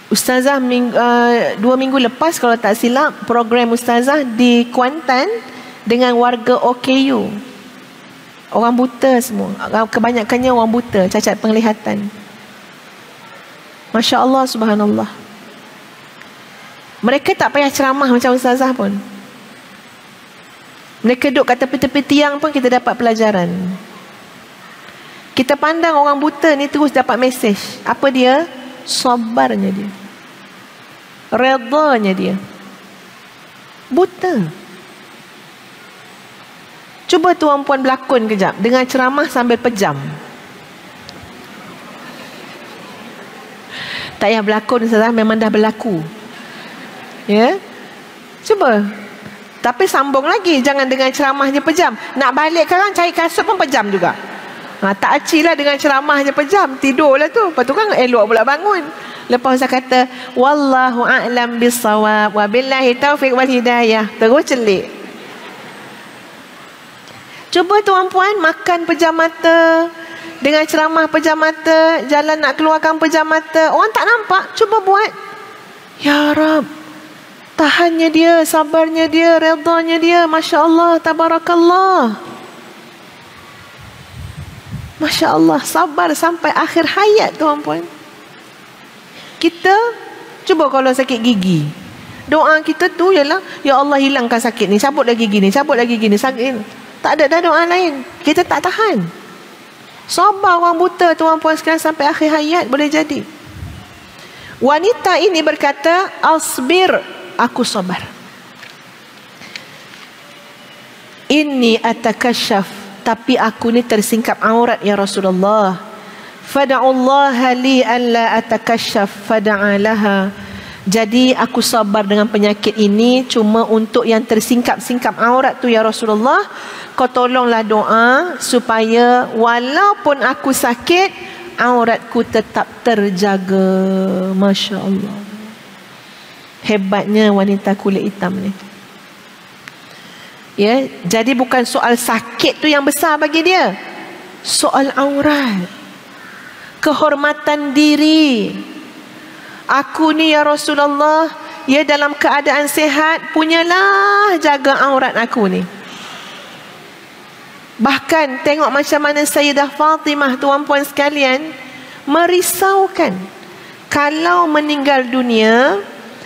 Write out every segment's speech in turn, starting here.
Ustazah 2 minggu lepas kalau tak silap, program Ustazah di Kuantan dengan warga OKU. Orang buta semua. Kebanyakannya orang buta, cacat penglihatan. Masya Allah, subhanallah. Mereka tak payah ceramah macam Ustazah pun. Mereka duduk kat tepi-tepi tiang pun kita dapat pelajaran. Kita pandang orang buta ni terus dapat mesej. Apa dia? Sabarnya dia, redanya dia. Buta. Cuba tuan puan berlakon kejap dengan ceramah sambil pejam. Tak payah berlakon, Ustazah, memang dah berlaku. Ya, cuba. Tapi sambung lagi, jangan dengan ceramahnya pejam. Nak balik sekarang cari kasut pun pejam juga. Tak acilah dengan ceramahnya pejam, tidurlah tu. Lepas tu kan elok pula bangun. Lepas saya kata wallahu a'lam bissawab wa billahi taufiq wal hidayah, terus celik. Cuba tuan puan makan pejam mata, dengan ceramah pejam mata, jalan nak keluarkan pejam mata, orang tak nampak, cuba buat. Ya Rab, tahannya dia, sabarnya dia, redanya dia. Masya Allah, tabarakallah. Masya Allah, sabar sampai akhir hayat tuan puan. Kita cuba kalau sakit gigi, doa kita tu ialah ya Allah hilangkan sakit ni, cabutlah gigi ni, cabutlah gigi ni, sakit ni. Tak ada dah doa lain. Kita tak tahan. Sabar orang buta tuan puan sekalian sampai akhir hayat boleh jadi. Wanita ini berkata, asbir, aku sabar. Inni atakashaf, tapi aku ni tersingkap aurat ya Rasulullah. Fada'ullaha li an la atakashaf fada'alaha. Jadi aku sabar dengan penyakit ini cuma untuk yang tersingkap-singkap aurat tu ya Rasulullah. Kau tolonglah doa supaya walaupun aku sakit, auratku tetap terjaga. Masya Allah. Hebatnya wanita kulit hitam ni. Ya, jadi bukan soal sakit tu yang besar bagi dia. Soal aurat, kehormatan diri. Aku ni ya Rasulullah, ya dalam keadaan sihat, punyalah jaga aurat aku ni. Bahkan tengok macam mana Sayyidah Fatimah tuan puan sekalian merisaukan kalau meninggal dunia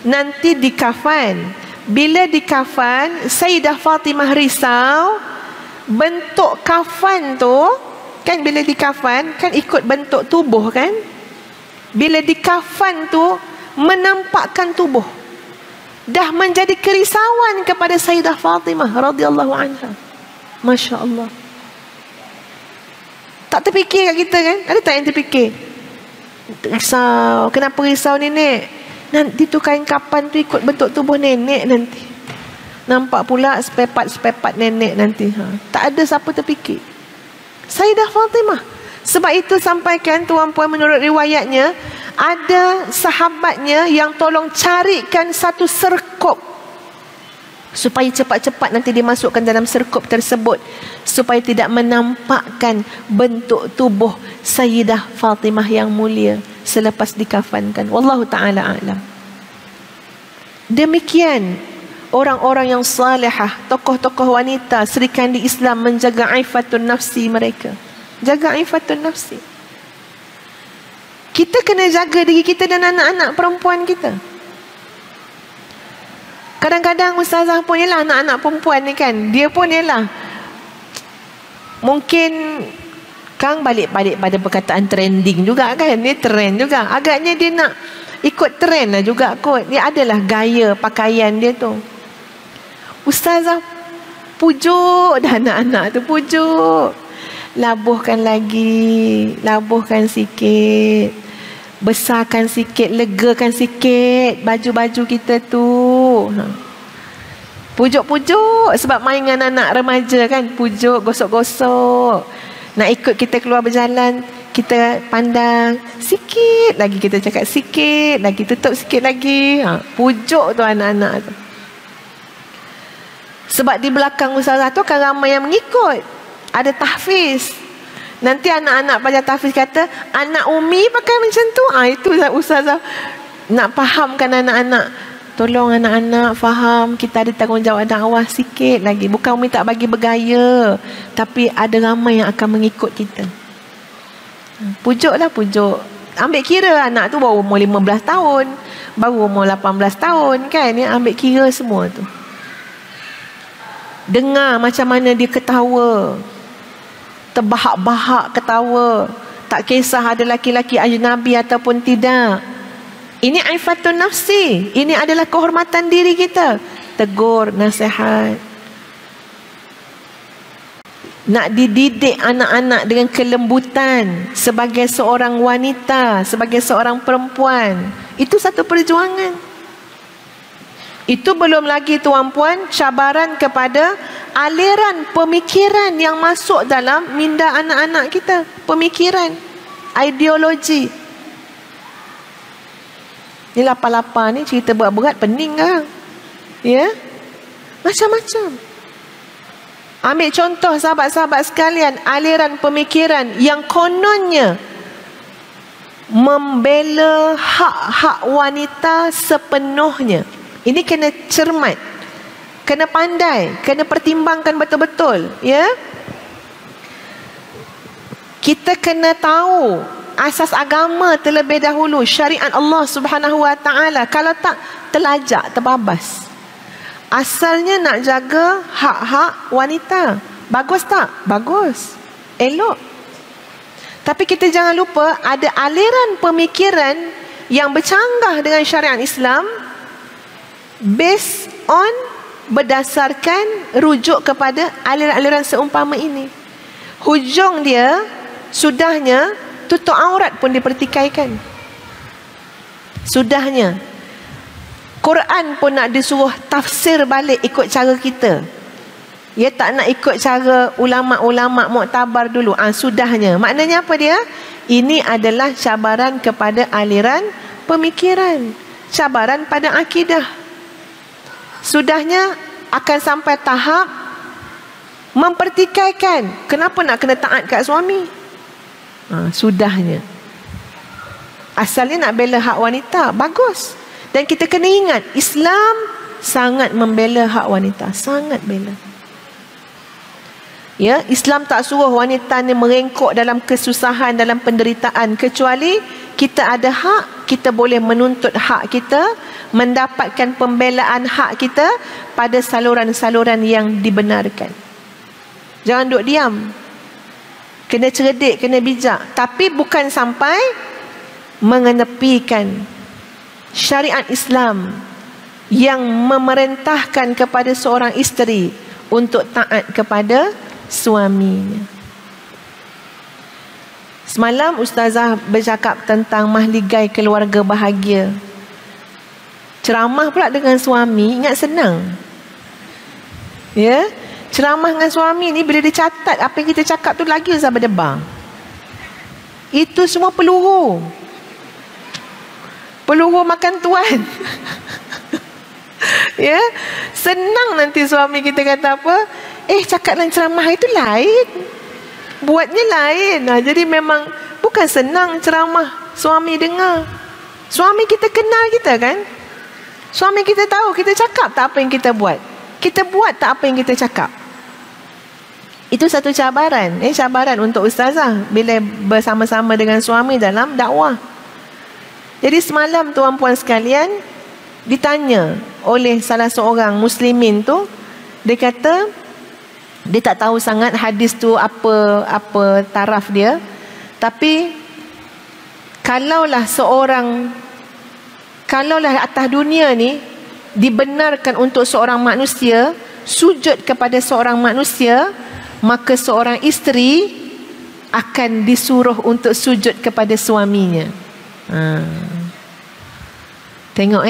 nanti dikafan. Bila dikafan, Sayyidah Fatimah risau bentuk kafan tu kan, bila dikafan kan ikut bentuk tubuh kan. Bila dikafan tu menampakkan tubuh. Dah menjadi kerisauan kepada Sayyidah Fatimah radhiyallahu anha. Masya Allah. Tak terfikir kat kita kan? Ada tak yang terfikir? Risau. Kenapa risau nenek? Nanti tu kain kapan tu ikut bentuk tubuh nenek nanti. Nampak pula sepepat-sepepat nenek nanti. Tak ada siapa terfikir. Sayyidah Fatimah. Sebab itu sampaikan tuan puan menurut riwayatnya, ada sahabatnya yang tolong carikan satu serkup supaya cepat-cepat nanti dimasukkan dalam serkup tersebut supaya tidak menampakkan bentuk tubuh Sayyidah Fatimah yang mulia selepas dikafankan. Wallahu ta'ala a'lam. Demikian orang-orang yang salihah, tokoh-tokoh wanita Sri Kandi Islam menjaga aifatun nafsi mereka. Jaga aifatun nafsi. Kita kena jaga diri kita dan anak-anak perempuan kita. Kadang-kadang Ustazah pun ialah anak-anak perempuan ni kan, dia pun ialah mungkin Kang balik-balik pada perkataan trending juga kan. Dia trend juga. Agaknya dia nak ikut trend lah juga kot. Dia adalah gaya pakaian dia tu. Ustazah pujuk dah anak-anak tu, pujuk. Labuhkan lagi, labuhkan sikit, besarkan sikit, legakan sikit baju-baju kita tu. Pujuk-pujuk. Sebab main dengan anak remaja kan, pujuk, gosok-gosok. Nak ikut kita keluar berjalan, kita pandang sikit lagi, kita cakap sikit lagi, tutup sikit lagi. Pujuk tu anak-anak tu. Sebab di belakang Ustazah tu kan ramai yang mengikut. Ada tahfiz. Nanti anak-anak baca tahfiz kata, anak Umi pakai macam tu. Itu Ustazah nak fahamkan anak-anak. Tolong anak-anak faham, kita ada tanggungjawab dakwah sikit lagi. Bukan Umi tak bagi bergaya, tapi ada ramai yang akan mengikut kita. Pujuklah, pujuk. Ambil kira anak tu baru umur 15 tahun, baru umur 18 tahun kan, ya, ambil kira semua tu. Dengar macam mana dia ketawa, terbahak-bahak ketawa, tak kisah ada laki-laki ajnabi ataupun tidak. Ini aifatun nafsi, ini adalah kehormatan diri kita. Tegur, nasihat. Nak dididik anak-anak dengan kelembutan sebagai seorang wanita, sebagai seorang perempuan, itu satu perjuangan. Itu belum lagi tuan-puan cabaran kepada aliran pemikiran yang masuk dalam minda anak-anak kita. Pemikiran, ideologi. Ni lapar-lapar ni cerita berat-berat pening kan? Ya? Macam-macam. Ambil contoh sahabat-sahabat sekalian, aliran pemikiran yang kononnya membela hak-hak wanita sepenuhnya. Ini kena cermat, kena pandai, kena pertimbangkan betul-betul, ya. Kita kena tahu asas agama terlebih dahulu, syariat Allah Subhanahu Wa Taala. Kalau tak, terlajak, terbabas. Asalnya nak jaga hak-hak wanita. Bagus tak? Bagus. Elok. Tapi kita jangan lupa ada aliran pemikiran yang bercanggah dengan syariat Islam based on, berdasarkan rujuk kepada aliran-aliran seumpama ini. Hujung dia, sudahnya, tutup aurat pun dipertikaikan. Sudahnya, Quran pun nak disuruh tafsir balik ikut cara kita. Ya, tak nak ikut cara ulama-ulama muktabar dulu. Sudahnya. Maknanya apa dia? Ini adalah cabaran kepada aliran pemikiran, cabaran pada akidah. Sudahnya akan sampai tahap mempertikaikan. Kenapa nak kena taat kat suami? Sudahnya. Asalnya nak bela hak wanita, bagus. Dan kita kena ingat, Islam sangat membela hak wanita, sangat bela. Ya, Islam tak suruh wanita ni merengkok dalam kesusahan, dalam penderitaan, kecuali kita ada hak, kita boleh menuntut hak kita, mendapatkan pembelaan hak kita pada saluran-saluran yang dibenarkan. Jangan duduk diam. Kena cerdik, kena bijak. Tapi bukan sampai mengenepikan syariat Islam yang memerintahkan kepada seorang isteri untuk taat kepada suaminya. Semalam Ustazah bercakap tentang mahligai keluarga bahagia. Ceramah pula dengan suami, ingat senang. Ya, ceramah dengan suami ni bila dicatat apa yang kita cakap tu lagi Ustazah berdebar. Itu semua peluru. Peluru makan tuan. Ya, senang nanti suami kita kata apa? Cakap dalam ceramah itu lain, buatnya lain. Jadi memang bukan senang ceramah suami dengar. Suami kita kenal kita kan? Suami kita tahu kita cakap tak apa yang kita buat. Kita buat tak apa yang kita cakap. Itu satu cabaran. Cabaran untuk ustazah bila bersama-sama dengan suami dalam dakwah. Jadi semalam tuan-puan sekalian, ditanya oleh salah seorang muslimin tu, dia kata dia tak tahu sangat hadis tu apa taraf dia, tapi kalaulah atas dunia ni dibenarkan untuk seorang manusia sujud kepada seorang manusia, maka seorang isteri akan disuruh untuk sujud kepada suaminya. Tengok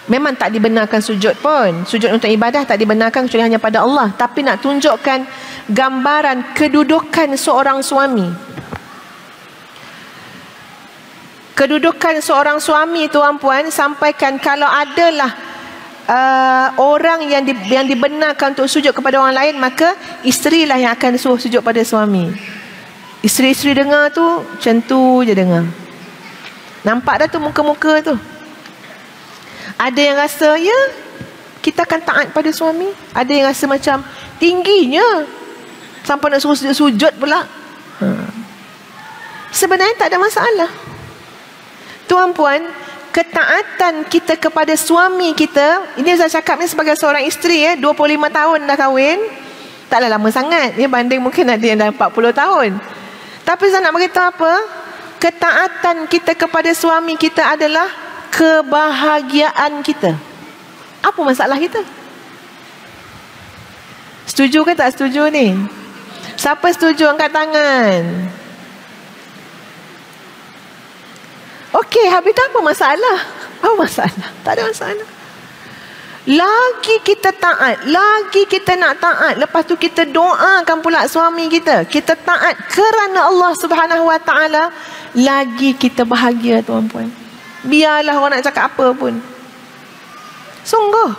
memang tak dibenarkan sujud pun. Sujud untuk ibadah tak dibenarkan kecuali hanya pada Allah. Tapi nak tunjukkan gambaran kedudukan seorang suami. Kedudukan seorang suami tuan-puan, sampaikan kalau adalah orang yang dibenarkan untuk sujud kepada orang lain, maka isterilah yang akan suruh sujud pada suami. Isteri-isteri dengar tu macam tu je dengar. Nampak dah tu muka-muka tu. Ada yang rasa, ya, kita akan taat pada suami. Ada yang rasa macam tingginya, sampai nak suruh sujud pula. Sebenarnya tak ada masalah. Tuan-puan, ketaatan kita kepada suami kita, ini saya cakap ni sebagai seorang isteri, 25 tahun dah kahwin. Taklah lama sangat, banding mungkin ada yang dah 40 tahun. Tapi saya nak beritahu apa? Ketaatan kita kepada suami kita adalah kebahagiaan kita. Apa masalah kita? Setuju ke tak setuju ni? Siapa setuju angkat tangan? Okey, habis tu apa masalah? Apa masalah? Tak ada masalah. Lagi kita taat, lagi kita nak taat, lepas tu kita doakan pula suami kita. Kita taat kerana Allah Subhanahu Wa Taala, lagi kita bahagia, tuan-puan. Biarlah orang nak cakap apa pun. Sungguh.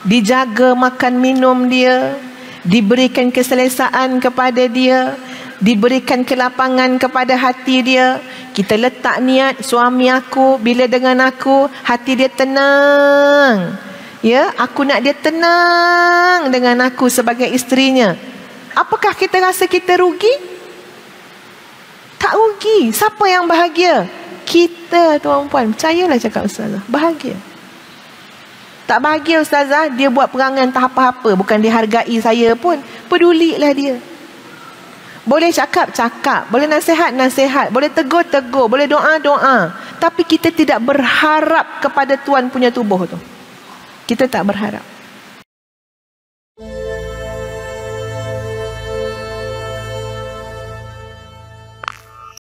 Dijaga makan minum dia, diberikan keselesaan kepada dia, diberikan kelapangan kepada hati dia. Kita letak niat, suami aku bila dengan aku, hati dia tenang. Ya, aku nak dia tenang dengan aku sebagai isterinya. Apakah kita rasa kita rugi? Tak rugi. Siapa yang bahagia? Kita, tuan-puan. Percayalah cakap Ustazah, bahagia. Tak bahagia Ustazah, dia buat perangai tak apa-apa, bukan dihargai saya pun, pedulilah dia. Boleh cakap, boleh nasihat, boleh tegur, boleh doa. Tapi kita tidak berharap kepada Tuhan punya tubuh tu. Kita tak berharap.